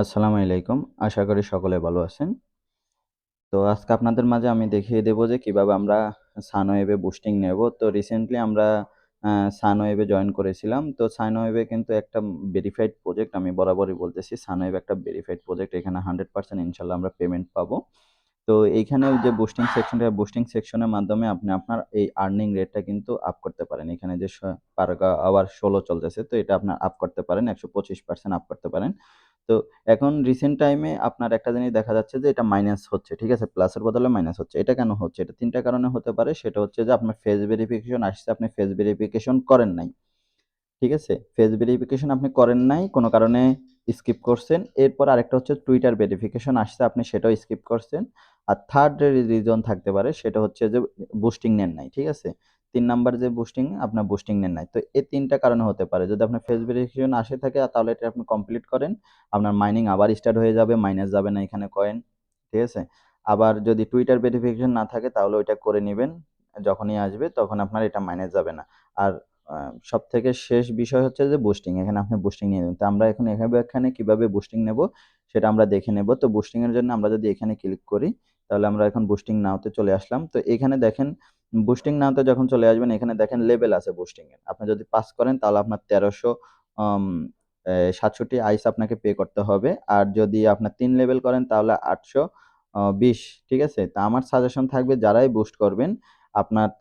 আসসালামু আলাইকুম। আশা করি সকলে ভালো আছেন। তো আজকে আপনাদের মাঝে আমি দেখিয়ে দেব যে কিভাবে আমরা সানওয়েভে বুস্টিং নেব। তো রিসেন্টলি আমরা সানওয়েভে জয়েন করেছিলাম। তো সানওয়েভে কিন্তু একটা ভেরিফাইড প্রজেক্ট, আমি বরাবরই বলতেছি সানওয়েভ একটা ভেরিফাইড প্রজেক্ট। এখানে 100% ইনশাআল্লাহ আমরা পেমেন্ট পাবো। তো এইখানে যে বুস্টিং সেকশনের মাধ্যমে আপনি আপনার এই আর্নিং রেটটা কিন্তু আপ করতে পারেন। এখানে যে পার আওয়ার 16 চলতেছে, তো এটা আপনার আপ করতে পারেন, 125% আপ করতে পারেন। তো এখন রিসেন্ট টাইমে আপনার একটা জিনিস দেখা যাচ্ছে যে এটা মাইনাস হচ্ছে, ঠিক আছে? প্লাসের বদলে মাইনাস হচ্ছে। এটা কেন হচ্ছে? এটা ৩ টা কারণে হতে পারে। সেটা হচ্ছে যে আপনার ফেস ভেরিফিকেশন আসছে, আপনি ফেস ভেরিফিকেশন করেন নাই। ঠিক আছে? ফেস ভেরিফিকেশন আপনি করেন নাই, কোনো কারণে স্কিপ করছেন। এরপর আরেকটা হচ্ছে টুইটার ভেরিফিকেশন আসছে, আপনি সেটাও স্কিপ করছেন। আর থার্ড রিজন থাকতে পারে, সেটা হচ্ছে যে বুস্টিং নেন নাই। ঠিক আছে? ৩ নাম্বার যে বুস্টিং, আপনার বুস্টিং নেন নাই। তো এই ৩ টা কারণে হতে পারে। যদি আপনার ফেস ভেরিফিকেশন আসে থাকে তাহলে এটা আপনি কমপ্লিট করেন। আপনার মাইনিং আবার স্টার্ট হয়ে যাবে, মাইনাস যাবে না এখানে কয়েন। ঠিক আছে? আবার যদি টুইটার ভেরিফিকেশন না থাকে তাহলে ওইটা করে নিবেন। যখনই আসবে তখন আপনার এটা মাইনাস যাবে না। আর আ সবথেকে শেষ বিষয় হচ্ছে যে বুস্টিং। এখানে আপনি বুস্টিং নিয়ে নেবেন। তো আমরা এখন এখানে কিভাবে বুস্টিং নেব সেটা আমরা দেখে নেব। তো বুস্টিং এর জন্য আমরা যদি এখানে ক্লিক করি, তাহলে আমরা এখন বুস্টিং নাও তে চলে আসলাম। তো এখানে দেখেন, বুস্টিং নাও তে যখন চলে আসবেন, এখানে দেখেন লেভেল আছে বুস্টিং এর। আপনি যদি পাস করেন তাহলে আপনার ১৩০০ আম ৬৭ আইস আপনাকে পে করতে হবে। আর যদি আপনার ৩ লেভেল করেন তাহলে ৮২০। ঠিক আছে? তো আমার সাজেশন থাকবে যারাই বুস্ট করবেন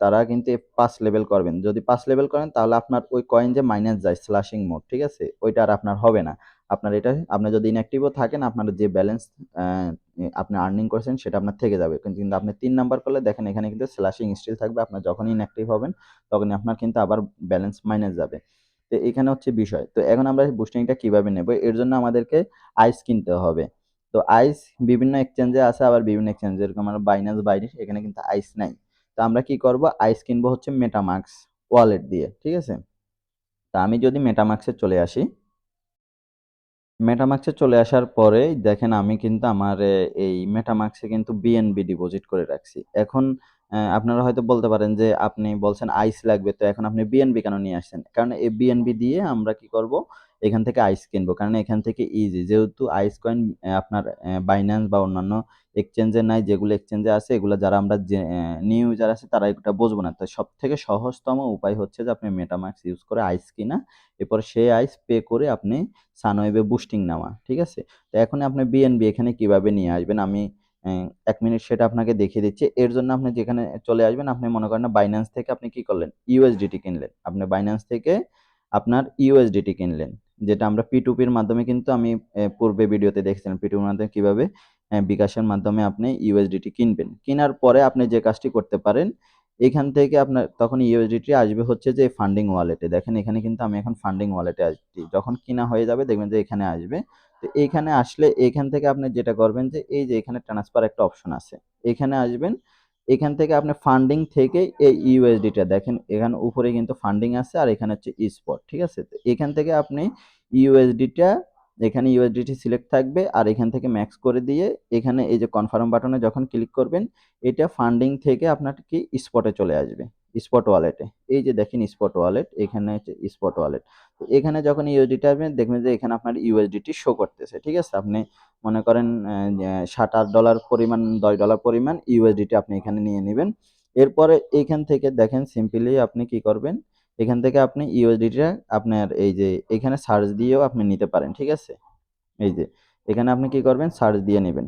তারা কিন্তু ৫ লেভেল করবেন। যদি ৫ লেভেল করেন তাহলে আপনার ওই কয়েন যে মাইনাস যায় স্ল্যাশিং মোড, ঠিক আছে? ওইটা আর আপনার হবে না। আপনি যদি ইনঅ্যাক্টিভ ও থাকেন, আপনার যে ব্যালেন্স অ্যা আপনি আর্নিং করছেন সেটা আপনার থেকে যাবে। কিন্তু আপনি ৩ নাম্বার করলে দেখেন এখানে কিন্তু স্ল্যাশিং স্টিল থাকবে। আপনার যখনই ইনঅ্যাক্টিভ হবেন তখনই আপনার কিন্তু আবার ব্যালেন্স মাইনাস যাবে। তো এখানে হচ্ছে বিষয়। তো এখন আমরা বুস্টিংটা কিভাবে নেব? এর জন্য আমাদেরকে আইস কিনতে হবে। তো আইস বিভিন্ন এক্সচেঞ্জে আছে, আবার বিভিন্ন এক্সচেঞ্জ যেরকম আমরা বাইন্যান্স, বাইবিট, এখানে কিন্তু আইস নাই। তো আমরা কি করব? আইস কিনবো হচ্ছে মেটামাস্ক ওয়ালেট দিয়ে। ঠিক আছে? তা আমি যদি মেটামাস্কে চলে আসি, মেটামাস্কে চলে আসার পরে দেখেন আমি কিন্তু আমার এই মেটামাস্কে কিন্তু বিএনবি ডিপোজিট করে রাখছি। এখন আপনারা হয়তো বলতে পারেন যে আপনি বলছেন আইস লাগবে, তো এখন আপনি বিএনবি কেন নিয়ে আসছেন? কারণ এই বিএনবি দিয়ে আমরা কি করব? এখান থেকে আইস কিনবো। কারণ এখান থেকে ইজি, যেহেতু আইস কয়েন আপনার বাইন্যান্স বা অন্যান্য এক্সচেঞ্জে নাই, যেগুলো এক্সচেঞ্জে আছে এগুলো যারা আমরা যে নিউ ইউজার আছে তারা এটা বুঝবো না। তো সবথেকে সহজতম উপায় হচ্ছে যে আপনি মেটামাস্ক ইউজ করে আইস কিনা, এরপর সেই আইস পে করে আপনি সানওয়েভে বুস্টিং নেওয়া। ঠিক আছে? তো এখন আপনি বিএনবি এখানে কিভাবে নিয়ে আসবেন আমি ১ মিনিট সেটা আপনাকে দেখিয়ে দিচ্ছি। এর জন্য আপনি যেখানে চলে আসবেন, আপনি মনে করেন না বাইন্যান্স থেকে আপনি কি করলেন? ইউএসডিটি কিনলেন। আপনি বাইন্যান্স থেকে আপনার ইউএসডিটি কিনলেন। যেটা আমরা P2P র মাধ্যমে কিন্তু আমি পূর্বে ভিডিওতে দেখেছিলাম P2P র মাধ্যমে কিভাবে বিকাশের মাধ্যমে আপনি ইউএসডিটি কিনবেন। কিনার পরে আপনি যে কাজটি করতে পারেন, এখান থেকে আপনার তখন ইউএসডিটি আসবে হচ্ছে যে ফান্ডিং ওয়ালেটে। দেখেন এখানে কিন্তু আমি এখন ফান্ডিং ওয়ালেটে আসছি। যখন কিনা হয়ে যাবে দেখবেন যে এখানে আসবে। তো এইখানে আসলে এখান থেকে আপনি যেটা করবেন যে এই যে এখানে ট্রান্সফার একটা অপশন আছে। এখানে আসবেন। এখান থেকে আপনি ফান্ডিং থেকে এই ইউএসডিটা দেখেন, এখানে উপরে কিন্তু ফান্ডিং আছে আর এখানে হচ্ছে স্পট। ঠিক আছে? তো এখান থেকে আপনি ইউএসডিটা, এখানে ইউএসডিটি সিলেক্ট থাকবে আর এখান থেকে ম্যাক্স করে দিয়ে এখানে এই যে কনফার্ম বাটনে যখন ক্লিক করবেন, এটা ফান্ডিং থেকে আপনার কি স্পটে চলে আসবে। স্পট ওয়ালেটে। এই যে দেখেন স্পট ওয়ালেট, এখানে হচ্ছে স্পট ওয়ালেট। তো এখানে যখন ইউএসডিটি আসবেন দেখবেন যে এখানে আপনার ইউএসডিটি শো করতেছে। ঠিক আছে? আপনি মনে করেন $7-8 পরিমাণ, $10 পরিমাণ ইউএসডিটি আপনি এখানে নিয়ে নিবেন। এরপরে এইখান থেকে দেখেন সিম্পলি আপনি কি করবেন? এখান থেকে আপনি ইউএসডিটিটা আপনার এই যে এখানে সার্চ দিয়েও আপনি নিতে পারেন। ঠিক আছে? এই যে এখানে আপনি কি করবেন? সার্চ দিয়ে নিবেন।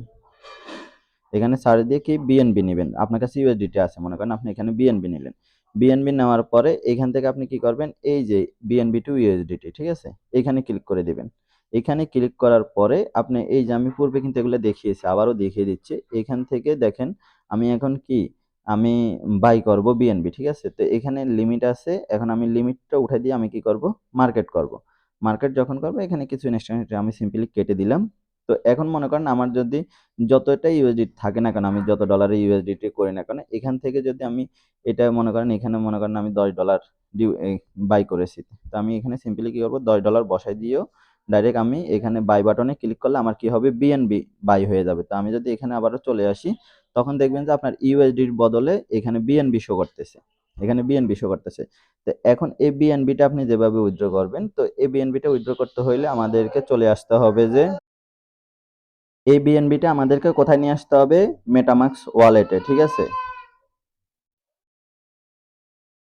এখানে সার্চ দিয়ে কি বিএনবি নিবেন। আপনার কাছে ইউএসডিটি আছে, মনে করেন আপনি এখানে বিএনবি নিলেন। বিএনবি নেওয়ার পরে এখান থেকে আপনি কি করবেন? এই যে বিএনবি টু ইউএসডিটি, ঠিক আছে? এখানে ক্লিক করে দিবেন। এখানে ক্লিক করার পরে আপনি এই যে আমি পূর্বে কিন্তু এগুলো দেখিয়েছি, আবারও দেখিয়ে দিচ্ছি। এখান থেকে দেখেন আমি এখন কি আমি বাই করব বিএনবি, ঠিক আছে? তো এখানে লিমিট আছে। এখন আমি লিমিটটা উঠাই দিয়ে আমি কি করব? মার্কেট করব। মার্কেট যখন করব এখানে কিছু ইনস্ট্যান্ট আমি সিম্পলি কেটে দিলাম। তো এখন মনে করেন আমার যদি যতটাই ইউএসডিটি থাকে না কেন, আমি যত ডলারে ইউএসডিটি করি না কেন, এখান থেকে যদি আমি এটা মনে করেন, এখানে মনে করেন আমি $10 বাই করেছি। তো আমি এখানে সিম্পলি কি করব? $10 বসাই দিয়েও ডাইরেক্ট আমি এখানে বাই বাটনে ক্লিক করলে আমার কি হবে? বিএনবি বাই হয়ে যাবে। তো আমি যদি এখানে আবারও চলে আসি, তখন দেখবেন যে আপনার ইউএসডির বদলে এখানে বিএনবি শো করতেছে। এখানে বিএনবি শো করতেছে। তো এখন এই বিএনবিটা আপনি যেভাবে উইথড্র করবেন, তো এই বিএনবিটা উইথড্র করতে হইলে আমাদেরকে চলে আসতে হবে যে এই বিএনবিটা আমাদেরকে কোথায় নিয়ে আসতে হবে? মেটামাক্স ওয়ালেটে, ঠিক আছে?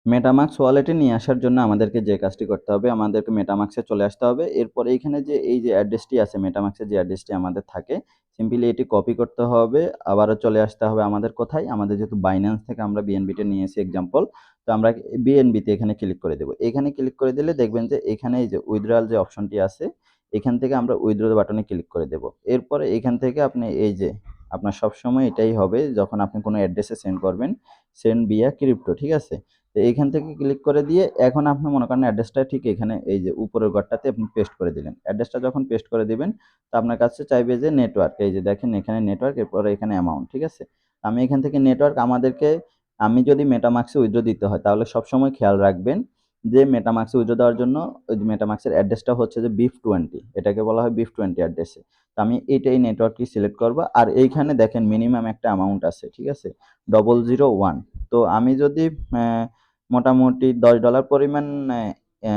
মেটামাক্স ওয়ালেটে নিয়ে আসার জন্য আমাদেরকে যে কাজটি করতে হবে, আমাদেরকে মেটামাক্সে চলে আসতে হবে। এরপরে এইখানে যে এই যে অ্যাড্রেসটি আছে, মেটামাক্সের যে অ্যাড্রেসটি আমাদের থাকে, সিম্পলি এটি কপি করতে হবে। আবারও চলে আসতে হবে আমাদের কোথায়? আমাদের যেহেতু বাইন্যান্স থেকে আমরা বিএনবিটা নিয়েছি এক্সাম্পল, তো আমরা বিএনবিতে এখানে ক্লিক করে দেব। এখানে ক্লিক করে দিলে দেখবেন যে এখানে এই যে উইথড্রয়াল যে অপশনটি আছে, এখান থেকে আমরা উইথড্র বাটনে ক্লিক করে দেব। এরপরে এখান থেকে আপনি এই যে আপনার সবসময় এটাই হবে যখন আপনি কোনো অ্যাড্রেসে সেন্ড করবেন, সেন্ড ভিয়া ক্রিপ্টো, ঠিক আছে? তো এইখান থেকে ক্লিক করে দিয়ে এখন আপনি মনে করেন অ্যাড্রেসটা ঠিক এখানে এই যে উপরের ঘরটাতে আপনি পেস্ট করে দিলেন। অ্যাড্রেসটা যখন পেস্ট করে দিবেন, তো আপনার কাছে চাইবে যে নেটওয়ার্ক, এই যে দেখেন এখানে নেটওয়ার্ক, এরপরে এখানে অ্যামাউন্ট, ঠিক আছে? আমি এখান থেকে নেটওয়ার্ক আমাদেরকে, আমি যদি মেটামাক্সে উইথড্র দিতে হয় তাহলে সবসময় খেয়াল রাখবেন যে মেটামাক্সে উইথড্র দেওয়ার জন্য ওই যে মেটামাক্সের অ্যাড্রেসটা হচ্ছে যে BIF20, এটাকে বলা হয় BIF20 অ্যাড্রেসে। তো আমি এই নেটওয়ার্কটি সিলেক্ট করব, আর এইখানে দেখেন মিনিমাম একটা অ্যামাউন্ট আছে, ঠিক আছে? 001। তো আমি যদি মোটামুটি $10 পরিমাণ অ্যা অ্যা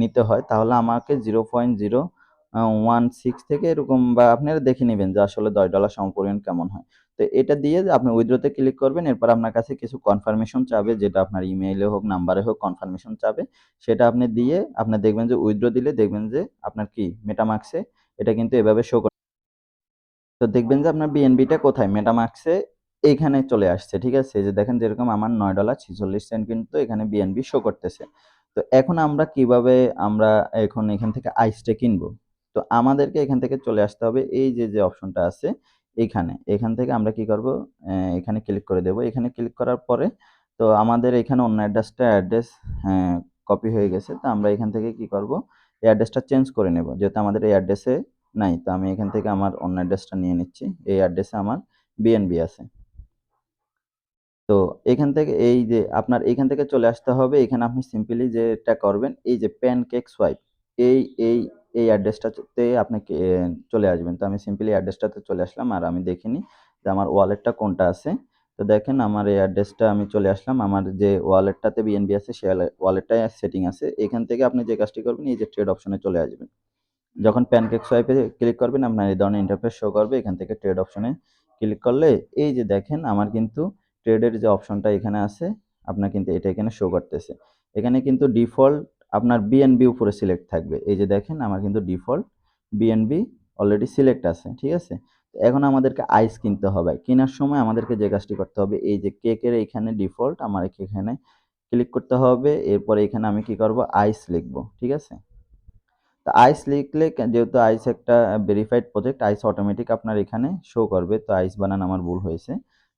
নিতে হয় তাহলে আমাকে 0.016 থেকে এরকম, বা আপনারা দেখে নিবেন যে আসলে $10 সমপরিমাণ কেমন হয়। তো এটা দিয়ে আপনি উইথড্র তে ক্লিক করবেন। এরপর আপনার কাছে কিছু কনফার্মেশন চাবে, যেটা আপনার ইমেইলে হোক, নাম্বারে হোক কনফার্মেশন চাবে। সেটা আপনি দিয়ে আপনি দেখবেন যে উইথড্র দিলে দেখবেন যে আপনার কি মেটামাক্সে এটা কিন্তু এভাবে শো করে। তো দেখবেন যে আপনার বিএনবিটা কোথায়? মেটামাক্সে এইখানে চলে আসছে। ঠিক আছে? এই যে দেখেন যেরকম আমার $9.46 কিন্তু এখানে বিএনবি শো করতেছে। তো এখন আমরা কিভাবে আমরা এখন এখান থেকে আইসটা কিনবো? তো আমাদেরকে এখান থেকে চলে আসতে হবে এই যে অপশনটা আছে এইখানে। এখান থেকে আমরা কি করব? এখানে ক্লিক করে দেব। এখানে ক্লিক করার পরে তো আমাদের এখানে অন্য অ্যাড্রেস হ্যাঁ, কপি হয়ে গেছে। তো আমরা এখান থেকে কি করব? এই অ্যাড্রেসটা চেঞ্জ করে নেব। যেহেতু আমাদের এই অ্যাড্রেসে নাই। তো আমি এখান থেকে আমার অন্য অ্যাড্রেসটা নিয়ে নিচ্ছি। এই অ্যাড্রেসে আমার বিএনবি আছে। তো এখান থেকে এই যে আপনার এখান থেকে চলে আসতে হবে। এখানে আপনি সিম্পলি যেটা করবেন, এই যে প্যানকেক সোয়াইপ, এই এই এই অ্যাড্রেসটাতে আপনি চলে আসবেন। তো আমি সিম্পলি অ্যাড্রেসটাতে চলে আসলাম, আর আমি দেখে নিই যে আমার ওয়ালেটটা কোনটা আছে। তো দেখেন আমার এই অ্যাড্রেসটা আমি চলে আসলাম। আমার যে ওয়ালেটটাতে বিএনবি আছে সে ওয়ালেটটাই সেটিং আছে। এখান থেকে আপনি যে কাজটি করবেন, এই যে ট্রেড অপশনে চলে আসবেন। যখন প্যানকেক সোয়াইপে ক্লিক করবেন আপনার এই ধরনের ইন্টারফেস শো করবে। এখান থেকে ট্রেড অপশনে ক্লিক করলে এই যে দেখেন আমার কিন্তু ট্রেডের যে অপশনটা এখানে আছে, আপনার কিন্তু এটা এখানে শো করতেছে। এখানে কিন্তু ডিফল্ট আপনার বিএনবি উপরে সিলেক্ট থাকবে। এই যে দেখেন আমার কিন্তু ডিফল্ট বিএনবি অলরেডি সিলেক্ট আছে। ঠিক আছে? এখন আমাদেরকে আইস কিনতে হবে। কেনার সময় আমাদেরকে যে কাজটি করতে হবে, এই যে কেকের এইখানে ডিফল্ট আমার এখানে ক্লিক করতে হবে। এরপরে এখানে আমি কি করব? আইস লিখব। ঠিক আছে? তো আইস লিখলে যেহেতু আইস একটা ভেরিফাইড প্রজেক্ট, আইস অটোমেটিক আপনার এখানে শো করবে। তো আইস বানান আমার ভুল হয়েছে।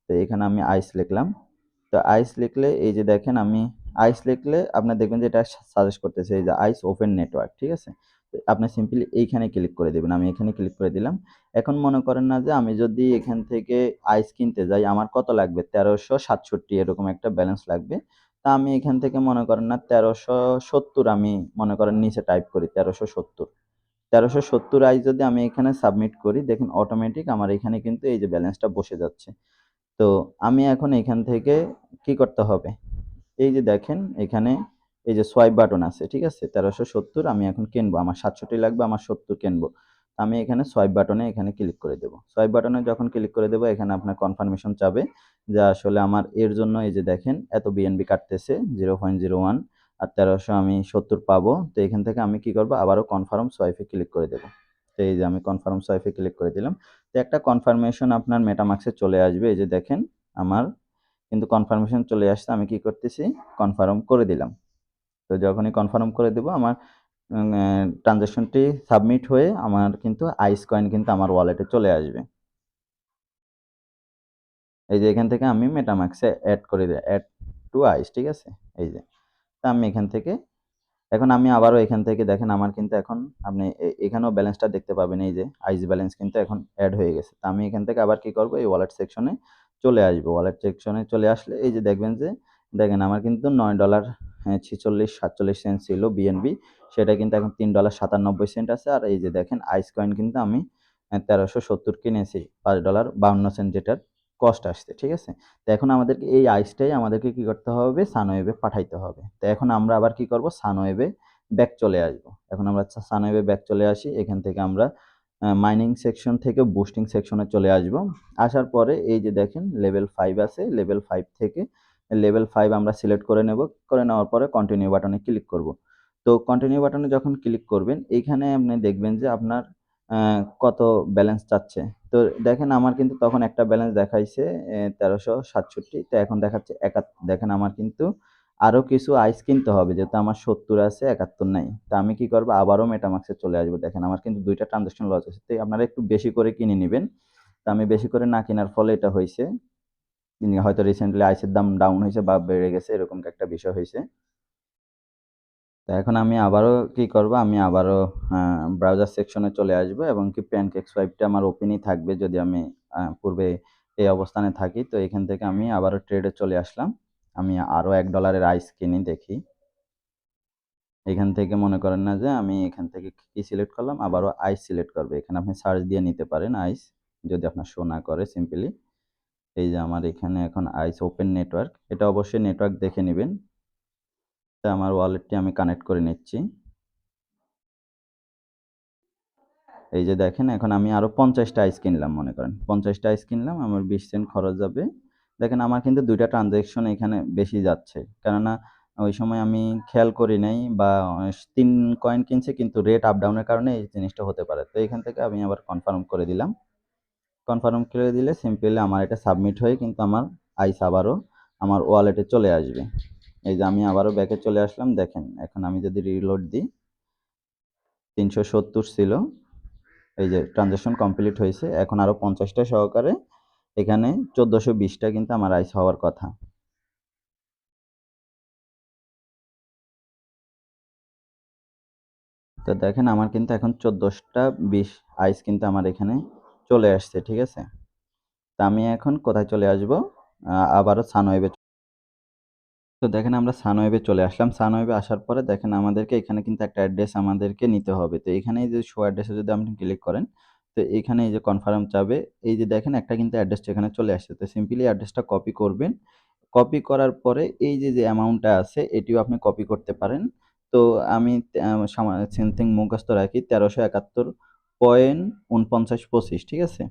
তো এখানে আমি আইস লিখলাম। তো আইস লিখলে এই যে দেখেন আমি আইস লিখলে আপনার দেখবেন যে এটা সাজেস্ট করতেছে এই যে আইস ওপেন নেটওয়ার্ক। ঠিক আছে? তো আপনি সিম্পলি এইখানে ক্লিক করে দিবেন। আমি এখানে ক্লিক করে দিলাম। এখন মনে করেন না যে আমি যদি এখান থেকে আইস কিনতে যাই আমার কত লাগবে? ১৩৬৭ এরকম একটা ব্যালেন্স লাগবে। তা আমি এখান থেকে মনে করেন না ১৩৭০ আমি মনে করেন নিচে টাইপ করি ১৩৭০। ১৩৭০ আই যদি আমি এখানে সাবমিট করি, দেখেন অটোমেটিক আমার এখানে কিন্তু এই যে ব্যালেন্সটা বসে যাচ্ছে। তো আমি এখন এখান থেকে কি করতে হবে? এই যে দেখেন এখানে এই যে সোয়াইপ বাটন আছে, ঠিক আছে? ১৩৭০ আমি এখন কিনবো। আমার ৬৭ লাগবে, আমার ৭০ কিনবো। আমি এখানে সোয়াইপ বাটনে এখানে ক্লিক করে দেব। সোয়াইপ বাটনে যখন ক্লিক করে দেব, এখানে আপনার কনফার্মেশন চাবে যে আসলে আমার এর জন্য এই যে দেখেন এত বিএনবি কাটতেছে 0.01 আর ১৩০০ আমি ৭০ পাবো। তো এখান থেকে আমি কি করব? আবারও কনফার্ম সোয়াইপে ক্লিক করে দেব। তো এই যে আমি কনফার্ম সোয়াইপে ক্লিক করে দিলাম। তো একটা কনফার্মেশন আপনার মেটামাক্সে চলে আসবে। এই যে দেখেন আমার কিন্তু কনফার্মেশন চলে আসছে। আমি কি করতেছি? কনফার্ম করে দিলাম। তো যখনই কনফার্ম করে দিব আমার ট্রান্সেকশনটি সাবমিট হয়ে আমার কিন্তু আইস কয়েন কিন্তু আমার ওয়ালেটে চলে আসবে। এই যে এখান থেকে আমি মেটামাক্সে এড করে দিই, এড টু আইস, ঠিক আছে? এই যে। তো আমি এখান থেকে এখন আমি আবারও এখান থেকে দেখেন আমার কিন্তু এখন আপনি এখানেও ব্যালেন্সটা দেখতে পাবেন, এই যে আইস ব্যালেন্স কিন্তু এখন এড হয়ে গেছে। তো আমি এখান থেকে আবার কি করব? এই ওয়ালেট সেকশনে চলে আসবো। ওয়ালেট সেকশনে চলে আসলে এই যে দেখবেন যে দেখেন আমার কিন্তু $9 হ্যাঁ 46-47 ছিল বিএনবি। সেটা কিন্তু এখন $3.97 আছে। আর এই যে দেখেন আইস কয়েন কিন্তু আমি ১৩৭০ কিনেছি $5.52 যেটার কস্ট আসছে। ঠিক আছে? তো এখন আমাদেরকে এই আইসটাই আমাদেরকে কি করতে হবে? সানওয়েভে পাঠাইতে হবে। তো এখন আমরা আবার কি করব? সানওয়েভে ব্যাক চলে আসব। এখন আমরা সানওয়েভে ব্যাক চলে আসি। এখান থেকে আমরা মাইনিং সেকশন থেকে বুস্টিং সেকশনে চলে আসব। আসার পরে এই যে দেখেন লেভেল 5 আছে। লেভেল 5 থেকে লেভেল 5 আমরা সিলেক্ট করে নেব। করে নেওয়ার পরে কন্টিনিউ বাটনে ক্লিক করব। তো কন্টিনিউ বাটনে যখন ক্লিক করবেন এইখানে আপনি দেখবেন যে আপনার কত ব্যালেন্স চাচ্ছে। তো দেখেন আমার কিন্তু তখন একটা ব্যালেন্স দেখাইছে ১৩৬৭। তো এখন দেখাচ্ছে দেখেন আমার কিন্তু আরো কিছু আইস কিনতে হবে যেহেতু আমার ৭০ আছে ৭১ নাই। তো আমি কি করব আবারও মেটামাক্সে চলে আসবো। দেখেন আমার কিন্তু ২ টা ট্রান্সেকশন লস হইছে। তো আপনারা একটু বেশি করে কিনে নিবেন। তো আমি বেশি করে না কেনার ফলে এটা হইছে। হয়তো রিসেন্টলি আইসের দাম ডাউন হইছে বা বেড়ে গেছে এরকম একটা বিষয় হইছে। তো এখন আমি আবারও কি করব আমি আবারও ব্রাউজার সেকশনে চলে আসবো এবং কি PancakeSwipe টা আমার ওপেনই থাকবে যদি আমি পূর্বে এই অবস্থানে থাকি। তো এখান থেকে আমি আবারও ট্রেডে চলে আসলাম। আমি আরও $১ এর আইস কিনি দেখি। এখান থেকে মনে করেন না যে আমি এখান থেকে কি সিলেক্ট করলাম আবারও আইস সিলেক্ট করব। এখানে আপনি সার্চ দিয়ে নিতে পারেন আইস যদি আপনার শো না করে সিম্পলি। এই যে আমার এখানে এখন আইস ওপেন নেটওয়ার্ক। এটা অবশ্যই নেটওয়ার্ক দেখে নিবেন। তো আমার ওয়ালেটটি আমি কানেক্ট করে নিচ্ছি। এই যে দেখেন এখন আমি আরো ৫০ টা আইস কিনলাম মনে করেন। ৫০ টা আইস কিনলাম আমার ২০ সেন্ট খরচ যাবে। দেখেন আমার কিন্তু ২ টা ট্রান্সেকশন এখানে বেশি যাচ্ছে। কেননা ওই সময় আমি খেয়াল করি নাই বা ৩ কয়েন কিনছি কিন্তু রেট আপ ডাউন এর কারণে এই জিনিসটা হতে পারে। তো এখান থেকে আমি আবার কনফার্ম করে দিলাম। কনফার্ম করে দিলে সিম্পলি আমার এটা সাবমিট হয়ে কিন্তু আমার আইস আবারও আমার ওয়ালেটে চলে আসবে। এই যে আমি আবারও ব্যাকে চলে আসলাম দেখেন এখন আমি যদি রিলোড দিই ৩৭০ ছিল। এই যে ট্রানজ্যাকশন কমপ্লিট হয়েছে। এখন আরো ৫০ টা সহকারে এখানে ১৪২০ টা কিন্তু আমার আইস হওয়ার কথা। তো দেখেন আমার কিন্তু এখন ১৪টা ২০ আইস কিন্তু আমার এখানে চলে আসছে। ঠিক আছে? তো আমি এখন কোথায় চলে আসবো? আবারও সানওয়েবে। তো দেখেন আমরা সানওয়েবে চলে আসলাম। সানওয়েবে আসার পরে দেখেন আমাদেরকে এখানে কিন্তু একটা অ্যাড্রেস আমাদেরকে নিতে হবে। তো এখানে এই যে শো অ্যাড্রেসে যদি আপনি ক্লিক করেন, তো এখানে এই যে কনফার্ম চাবে। এই যে দেখেন একটা কিন্তু অ্যাড্রেস এখানে চলে আসছে। তো সিম্পলি অ্যাড্রেসটা কপি করবেন। কপি করার পরে এই যে অ্যামাউন্টটা আছে এটিও আপনি কপি করতে পারেন। তো আমি সামথিং মুখস্থ রাখি ১৩৭১.৪৯২৫ ঠিক আছে?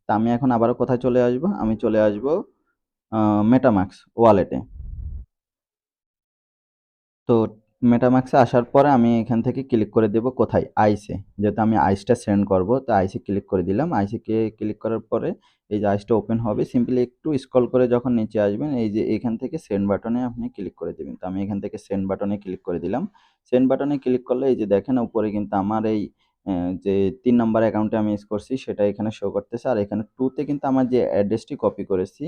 তো আমি এখন আবারও কোথায় চলে আসবো? আমি চলে আসবো আ মেটামাক্স ওয়ালেটে। তো মেটামাক্সে আসার পরে আমি এখান থেকে ক্লিক করে দেব কোথায়? আইসে। যেহেতু আমি আইসটা সেন্ড করব তো আইসে ক্লিক করে দিলাম। আইসে ক্লিক করার পরে এই যে আইসটা ওপেন হবে। সিম্পলি একটু স্ক্রল করে যখন নিচে আসবেন এই যে এখান থেকে সেন্ড বাটনে আপনি ক্লিক করে দিবেন। তো আমি এখান থেকে সেন্ড বাটনে ক্লিক করে দিলাম। সেন্ড বাটনে ক্লিক করলে এই যে দেখেন উপরে কিন্তু আমার এই যে ৩ নাম্বার অ্যাকাউন্টে আমি ইউজ করছি সেটা এখানে শো করতেছে। আর এখানে 2 তে কিন্তু আমার যে অ্যাড্রেসটি কপি করেছি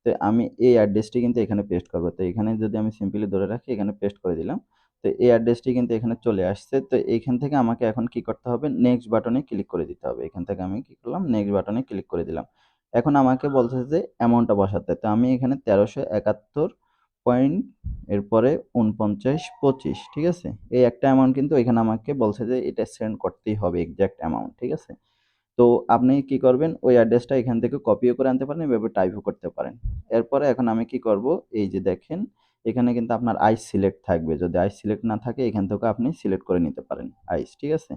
তো আমি এই অ্যাড্রেসটি কিন্তু এখানে পেস্ট করব। তো এখানে যদি আমি সিম্পলি ধরে রাখি এখানে পেস্ট করে দিলাম। তো এই অ্যাড্রেসটি কিন্তু এখানে চলে আসছে। তো এইখান থেকে আমাকে এখন কি করতে হবে? নেক্সট বাটনে ক্লিক করে দিতে হবে। এখান থেকে আমি কি করলাম? নেক্সট বাটনে ক্লিক করে দিলাম। এখন আমাকে বলতেছে যে অ্যামাউন্টটা বসাতে। তো আমি এখানে ১৩৭১ পয়েন্ট এরপরে ৪৯.২৫ ঠিক আছে? এই একটা অ্যামাউন্ট কিন্তু এখানে আমাকে বলছে যে এটা সেন্ড করতেই হবে এক্সাক্ট অ্যামাউন্ট ঠিক আছে? তো আপনি কি করবেন ওই অ্যাড্রেসটা এখান থেকে কপিও করে আনতে পারেন এভাবে টাইপও করতে পারেন। এরপরে এখন আমি কি করব এই যে দেখেন এখানে কিন্তু আপনার আইস সিলেক্ট থাকবে। যদি আইস সিলেক্ট না থাকে এখান থেকে আপনি সিলেক্ট করে নিতে পারেন আইস, ঠিক আছে?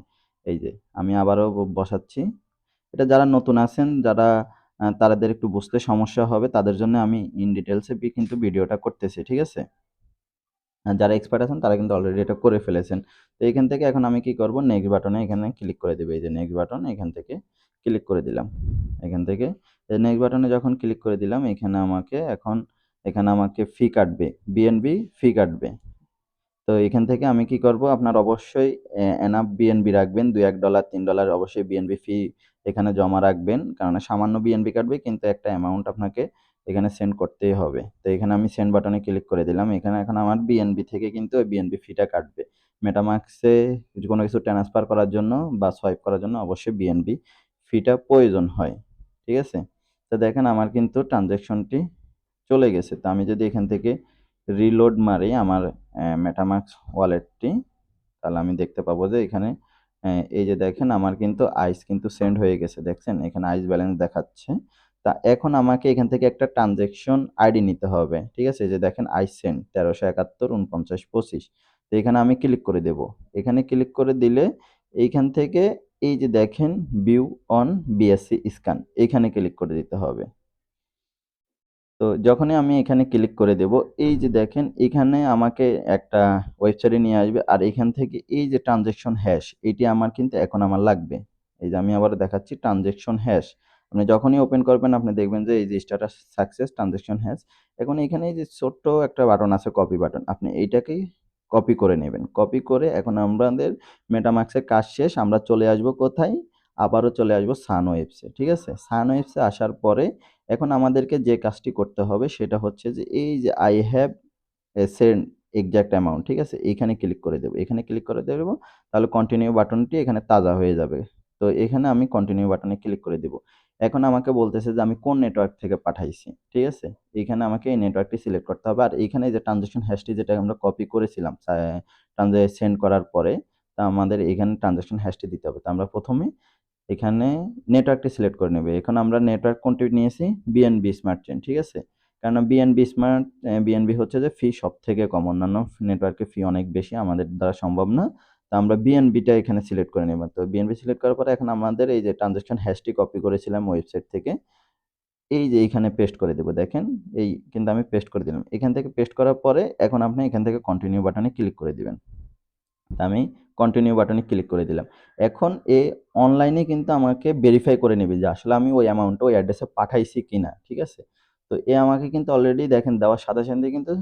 এই যে আমি আবারও বসাচ্ছি। এটা যারা নতুন আছেন যারা তাদের একটু বুঝতে সমস্যা হবে তাদের জন্য আমি ইন ডিটেইলস এ কিন্তু ভিডিওটা করতেছি, ঠিক আছে? যারা এক্সপার্ট আছেন তারা কিন্তু অলরেডি এটা করে ফেলেছেন। তো এইখান থেকে এখন আমি কি করব নেক্সট বাটনে এখানে ক্লিক করে দেব। এই যে নেক্সট বাটন এখান থেকে ক্লিক করে দিলাম। এখান থেকে এই নেক্সট বাটনে যখন ক্লিক করে দিলাম এখানে আমাকে ফি কাটবে। বিএনবি ফি কাটবে। তো এখান থেকে আমি কি করব আপনার অবশ্যই এনাফ বিএনবি রাখবেন। $২-১ $৩ অবশ্যই বিএনবি ফি এখানে জমা রাখবেন। কারণ সামান্য বিএনবি কাটবে কিন্তু একটা অ্যামাউন্ট আপনাকে এখানে সেন্ড করতেই হবে। তো এখানে আমি সেন্ড বাটনে ক্লিক করে দিলাম। এখানে এখন আমার বিএনবি থেকে কিন্তু ওই বিএনবি ফিটা কাটবে। মেটামাক্সে কোনো কিছু ট্রান্সফার করার জন্য বা সোয়াইপ করার জন্য অবশ্যই বিএনবি ফিটা প্রয়োজন হয়। ঠিক আছে? তো দেখেন আমার কিন্তু ট্রান্সেকশনটি চলে গেছে। তো আমি যদি এখান থেকে রিলোড মারি আমার মেটামাক্স ওয়ালেটটি তাহলে আমি দেখতে পাবো যে এখানে এই যে দেখেন আমার কিন্তু আইস কিন্তু সেন্ড হয়ে গেছে দেখছেন এখানে আইস ব্যালেন্স দেখাচ্ছে। তা এখন আমাকে এখান থেকে একটা ট্রানজেকশন আইডি নিতে হবে। ঠিক আছে? এই যে দেখেন আইস সেন্ড ১৩৭১.৪৯২৫ তো এখানে আমি ক্লিক করে দেব। এখানে ক্লিক করে দিলে এইখান থেকে এই যে দেখেন ভিউ অন বিএসসি স্ক্যান, এখানে ক্লিক করে দিতে হবে। তো যখনই আমি এখানে ক্লিক করে দেব, এই যে দেখেন এখানে আমাকে একটা ওয়েবসাইটে নিয়ে আসবে, আর এখান থেকে এই যে ট্রানজ্যাকশন হ্যাশ, এটি আমার কিন্তু এখন আমার লাগবে। এই যে আমি আবার দেখাচ্ছি ট্রানজ্যাকশন হ্যাশ। আপনি যখনই ওপেন করবেন আপনি দেখবেন যে এই যে স্ট্যাটাস সাকসেস ট্রানজ্যাকশন হ্যাশ। এখন এখানে এই যে ছোট্ট একটা বাটন আছে, কপি বাটন, আপনি এইটাকেই কপি করে নেবেন। কপি করে এখন আমাদের মেটামাস্কের কাজ শেষ। আমরা চলে আসবো কোথায়? আবারও চলে আসবো সানওয়েবসে। ঠিক আছে? সানওয়েবসে আসার পরে এখন আমাদেরকে যে কাজটি করতে হবে সেটা হচ্ছে যে এই যে I have a send exact amount, ঠিক আছে? এইখানে ক্লিক করে দেব। এখানে ক্লিক করে দেব, তাহলে কন্টিনিউ বাটনটি এখানে তাজা হয়ে যাবে। তো এখানে আমি কন্টিনিউ বাটনে ক্লিক করে দিব। এখন আমাকে বলতেছে যে আমি কোন নেটওয়ার্ক থেকে পাঠাইছি, ঠিক আছে? এখানে আমাকে এই নেটওয়ার্কটি সিলেক্ট করতে হবে। আর এইখানে যে ট্রানজ্যাকশন হ্যাশটি যেটা আমরা কপি করেছিলাম সেন্ড করার পরে, তা আমাদের এখানে ট্রানজ্যাকশন হ্যাশটি দিতে হবে। তো আমরা প্রথমে এখানে নেটওয়ার্কটি সিলেক্ট করে নেবে। এখন আমরা নেটওয়ার্ক কোনটি নিয়েছি? বিএনবি স্মার্ট চেইন, ঠিক আছে? কেননা বিএনবি হচ্ছে যে ফি সবথেকে কম। অন্যান্য নেটওয়ার্কের ফি অনেক বেশি, আমাদের দ্বারা সম্ভব না। তো আমরা বিএনবিটা এখানে সিলেক্ট করে নেব। তো বিএনবি সিলেক্ট করার পরে এখন আমাদের এই যে ট্রানজ্যাকশন হ্যাশটি কপি করেছিলাম ওয়েবসাইট থেকে, এই যে এইখানে পেস্ট করে দেব। দেখেন এই কিন্তু আমি পেস্ট করে দিলাম। এখান থেকে পেস্ট করার পরে এখন আপনি এখান থেকে কন্টিনিউ বাটনে ক্লিক করে দিবেন। আমি কন্টিনিউ বাটনে ক্লিক করে দিলাম। এখন অনলাইনে কিন্তু আমাকে ভেরিফাই করে নেবে যে আসলে আমি ওই অ্যামাউন্টটা ওই অ্যাড্রেসে পাঠাইছি কিনা, ঠিক আছে? তো আমাকে কিন্তু অলরেডি দেখেন দেওয়ার সাথে সাথে কিন্তু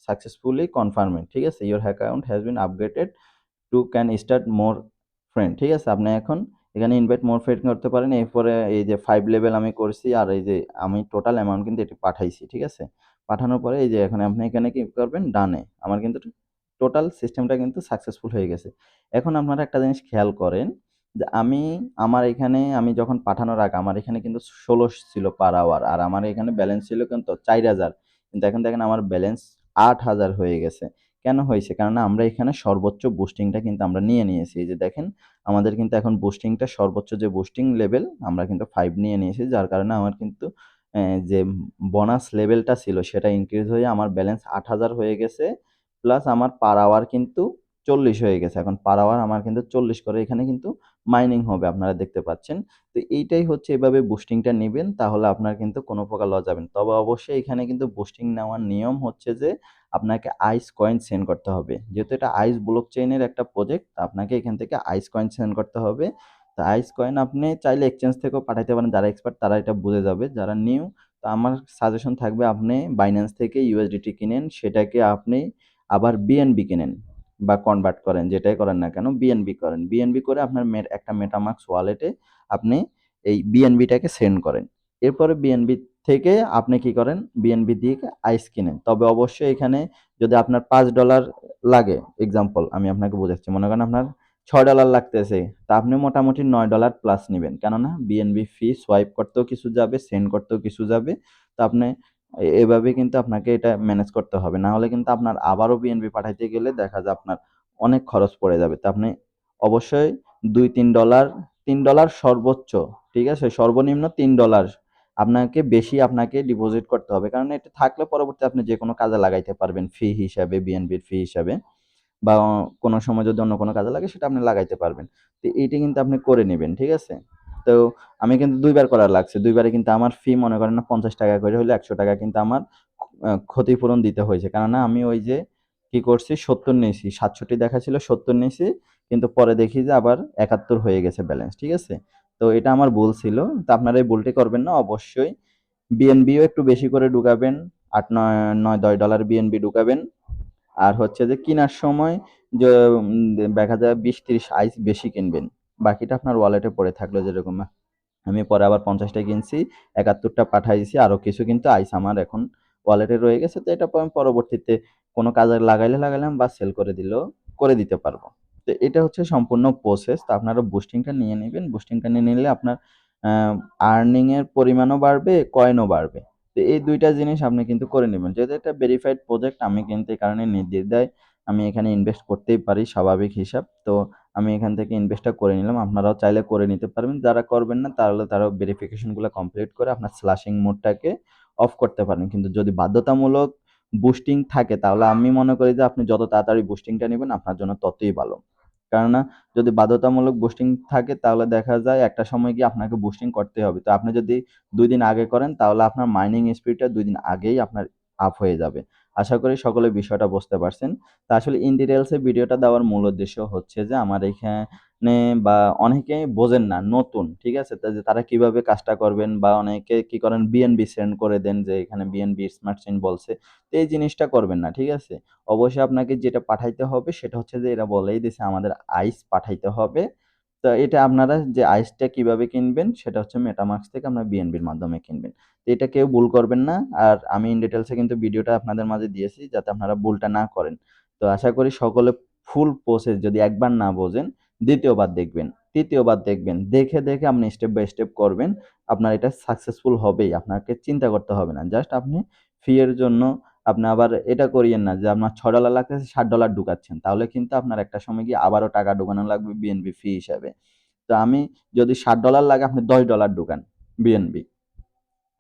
সাকসেসফুলি কনফার্মেড, ঠিক আছে? Your account has been upgraded two can start more friend, ঠিক আছে? আপনি এখন এখানে ইনভাইট মোর ফ্রেন্ড করতে পারেন। এরপরে এই যে 5 লেভেল আমি করছি, আর এই যে আমি টোটাল অ্যামাউন্ট কিন্তু এটি পাঠাইছি, ঠিক আছে? পাঠানোর পরে এই যে এখন আপনি এখানে কি করবেন? ডানে। আমার কিন্তু টোটাল সিস্টেমটা কিন্তু সাকসেসফুল হয়ে গেছে। এখন আপনারা একটা জিনিস খেয়াল করেন যে আমার এখানে আমি যখন পাঠানোর আগে আমার এখানে কিন্তু ১৬ ছিল পার আওয়ার, আর আমার এখানে ব্যালেন্স ছিল কিন্তু ৪,০০০। কিন্তু এখন দেখেন আমার ব্যালেন্স ৮,০০০ হয়ে গেছে। কেন হয়েছে? কেননা আমরা এখানে সর্বোচ্চ বুস্টিংটা কিন্তু আমরা নিয়ে নিয়েছি। এই যে দেখেন আমাদের কিন্তু এখন বুস্টিংটা সর্বোচ্চ যে বুস্টিং লেভেল আমরা কিন্তু 5 নিয়ে নিয়েছি। যার কারণে আমার কিন্তু যে বোনাস লেভেলটা ছিল সেটা ইনক্রিজ হয়ে আমার ব্যালেন্স ৮,০০০ হয়ে গেছে। প্লাস আমার পার আওয়ার কিন্তু ৪০ হয়ে গেছে। এখন পার আওয়ার আমার কিন্তু ৪০ করে এখানে কিন্তু মাইনিং হবে, আপনারা দেখতে পাচ্ছেন। তো এইটাই হচ্ছে, এভাবে বুস্টিংটা নিবেন, তাহলে আপনার কিন্তু কোনো প্রকার লস যাবে না। তবে অবশ্যই এখানে কিন্তু বুস্টিং নেওয়ার নিয়ম হচ্ছে যে আপনাকে আইস কয়েন সেন্ড করতে হবে। যেহেতু এটা আইস ব্লকচেইনের একটা প্রজেক্ট, আপনাকে এখান থেকে আইস কয়েন সেন্ড করতে হবে। তো আইস কয়েন আপনি চাইলে এক্সচেঞ্জ থেকেও পাঠাইতে পারেন। যারা এক্সপার্ট তারা এটা বুঝে যাবে। যারা নিউ, তো আমার সাজেশন থাকবে আপনি বাইন্যান্স থেকে ইউএসডিটি কিনেন, সেটাকে আপনি আবার বিএনবি কিনেন বা কনভার্ট করেন, যেটাই করেন না কেন বিএনবি করেন। বিএনবি করে আপনার একটা মেটামাস্ক ওয়ালেটে আপনি এই বিএনবিটাকে সেন্ড করেন। এরপরে বিএনবি থেকে আপনি কি করেন? বিএনবি দিয়ে আইস কিনেন। তবে অবশ্যই এখানে যদি আপনার $5 লাগে, এক্সাম্পল আমি আপনাকে বোঝাচ্ছি। মনে করেন আপনার $6 লাগতেছে, তা আপনি মোটামুটি $9 প্লাস নিবেন। কেননা বিএনবি ফি সোয়াইপ করতেও কিছু যাবে, সেন্ড করতেও কিছু যাবে। তো আপনি এভাবে কিন্তু আপনাকে এটা ম্যানেজ করতে হবে। না হলে কিন্তু আপনার আবারও বিএনবি পাঠাইতে গেলে দেখা যায় আপনার অনেক খরচ পড়ে যাবে। তো আপনি অবশ্যই $2-3 $3 সর্বোচ্চ, ঠিক আছে? সর্বনিম্ন $3 আপনাকে ডিপোজিট করতে হবে। কারণ এটা থাকলে পরবর্তীতে আপনি যেকোনো কাজে লাগাইতে পারবেন ফি হিসাবে, বিএনবির ফি হিসাবে, বা কোনো সময় যদি অন্য কোনো কাজে লাগে সেটা আপনি লাগাইতে পারবেন। তো এইটা কিন্তু আপনি করে নিবেন, ঠিক আছে? তো আমি কিন্তু ২ বার করা লাগছে। ২ বারে কিন্তু আমার ফি মনে করেন না ৳৫০ করে হইলে ৳১০০ কিন্তু আমার ক্ষতিপূরণ দিতে হয়েছে। কেননা আমি ওই যে কি করছি ৭০ নিয়েছি। ৬৭ দেখাচ্ছিল, ৭০ নিয়েছি। কিন্তু পরে দেখি যে আবার ৭১ হয়ে গেছে ব্যালেন্স, ঠিক আছে? তো এটা আমার ভুল ছিল। তো আপনারা এই ভুলটি করবেন না অবশ্যই। বিএনবিও একটু বেশি করে ঢুকাবেন। ৮, ৯, ৯, $১০ বিএনবি ঢুকাবেন। আর হচ্ছে যে কিনার সময় যে দেখা যায় ২০-৩০ আইস বেশি কিনবেন। বাকিটা আপনার ওয়ালেটে পড়ে থাকলো, যেরকম আমি পরে আবার ৫০ কিনছি, ৭১ পাঠাইছি। আরো কিছু কিন্তু আইস আমার এখন ওয়ালেটে রয়ে গেছে। তো এটা আমি পরবর্তীতে কোনো কাজে লাগাইলাম বা সেল করে দিলেও করে দিতে পারবো। তো এটা হচ্ছে সম্পূর্ণ প্রসেস। তো আপনারা বুস্টিংটা নিয়ে নিবেন। বুস্টিংটা নিয়ে নিলে আপনার আ আর্নিং এর পরিমাণও বাড়বে, কয়েনও বাড়বে। তো এই ২ টা জিনিস আপনি কিন্তু করে নিবেন। যেহেতু এটা ভেরিফাইড প্রজেক্ট, আমি কিন্তু এই কারণে নির্দ্বিধায় আমি এখানে ইনভেস্ট করতেই পারি, স্বাভাবিক হিসাব। তো আমি এখান থেকে ইনভেস্টটা করে নিলাম। আপনারাও চাইলে করে নিতে পারবেন। যারা করবেন না তাহলে তারাও ভেরিফিকেশন গুলা কমপ্লিট করে আপনার স্ল্যাশিং মোডটাকে অফ করতে পারেন। কিন্তু যদি বাধ্যতামূলক বুস্টিং থাকে তাহলে আমি মনে করি যে আপনি যত তাড়াতাড়ি বুস্টিংটা নিবেন আপনার জন্য ততই ভালো। কেননা যদি বাধ্যতামূলক বুস্টিং থাকে তাহলে দেখা যায় একটা সময় গিয়ে আপনাকে বুস্টিং করতেই হবে। তো আপনি যদি ২ দিন আগে করেন তাহলে আপনার মাইনিং স্পিডটা ২ দিন আগেই আপনার আপ হয়ে যাবে। আশা করি সকলে বিষয়টা বুঝতে পারছেন। তো আসলে ইন ডিটেইলস এ ভিডিওটা দেওয়ার মূল উদ্দেশ্য হচ্ছে যে আমার এইখানে বা অনেকেই বোঝেন না, নতুন, ঠিক আছে? তা যে তারা কিভাবে কাজটা করবেন বা অনেকে কি করেন বিএনবি সেন্ড করে দেন যে এখানে বিএনবি স্মার্ট চেইন বলছে। তো এই জিনিসটা করবেন না, ঠিক আছে? অবশ্যই আপনাকে যেটা পাঠাইতে হবে সেটা হচ্ছে যে এরা বলেই দিছে আমাদের আইস পাঠাইতে হবে। তো এটা আপনারা যে আইসটা কিভাবে কিনবেন সেটা হচ্ছে মেটামাস্ক থেকে আপনার বিএনবির মাধ্যমে কিনবেন। তো এটা কেউ ভুল করবেন না। আর আমি ইন ডিটেইলস এ কিন্তু ভিডিওটা আপনাদের মাঝে দিয়েছি যাতে আপনারা ভুলটা না করেন। তো আশা করি সকলে ফুল প্রসেস যদি একবার না বোঝেন, দ্বিতীয়বার দেখবেন, তৃতীয়বার দেখবেন। দেখে আপনি স্টেপ বাই স্টেপ করবেন। আপনার এটা সাকসেসফুল হবেই। আপনাকে চিন্তা করতে হবে না। জাস্ট আপনি ফি এর জন্য আপনি আবার এটা করিয়েন না যে আপনার $৬ লাগতেছে $৬০ ঢুকাচ্ছেন। তাহলে কিন্তু আপনার একটা সময় গিয়ে আবারও টাকা ঢোকানো লাগবে বিএনবি ফি হিসাবে। তো আমি যদি $৬০ লাগে আপনি $১০ ঢুকান বিএনবি।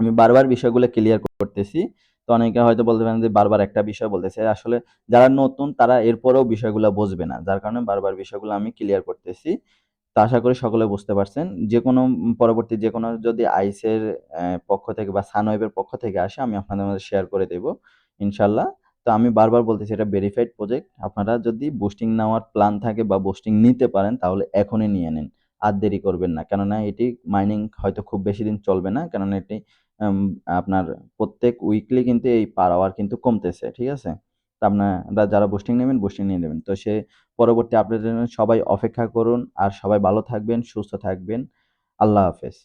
আমি বারবার বিষয়গুলো ক্লিয়ার করতেছি। তো অনেকে হয়তো বলতে পারেন যে বারবার একটা বিষয় বলতেছে। আসলে যারা নতুন তারা এরপরেও বিষয়গুলা বুঝবে না। যার কারণে বারবার বিষয়গুলো আমি ক্লিয়ার করতেছি। তো আশা করি সকলে বুঝতে পারছেন। যেকোনো পরবর্তী যেকোনো যদি আইসের পক্ষ থেকে বা সানওয়েভের পক্ষ থেকে আসে আমি আপনাদের মাঝে শেয়ার করে দেব ইনশাআল্লাহ। তো আমি বারবার বলতেছি এটা ভেরিফাইড প্রজেক্ট। আপনারা যদি বুস্টিং নেওয়ার প্ল্যান থাকে বা বুস্টিং নিতে পারেন তাহলে এখনই নিয়ে নিন। আর দেরি করবেন না। কেননা এটি মাইনিং হয়তো খুব বেশিদিন চলবে না। কেননা এটি আম আপনার প্রত্যেক উইকলি কিন্তু এই পার আওয়ার কিন্তু কমতেছে। ঠিক আছে? তো আপনারা যারা বুস্টিং নেবেন, বুস্টিং নিয়ে নেবেন। তো পরবর্তী আপডেটের জন্য সবাই অপেক্ষা করুন। আর সবাই ভালো থাকবেন, সুস্থ থাকবেন। আল্লাহ হাফেজ।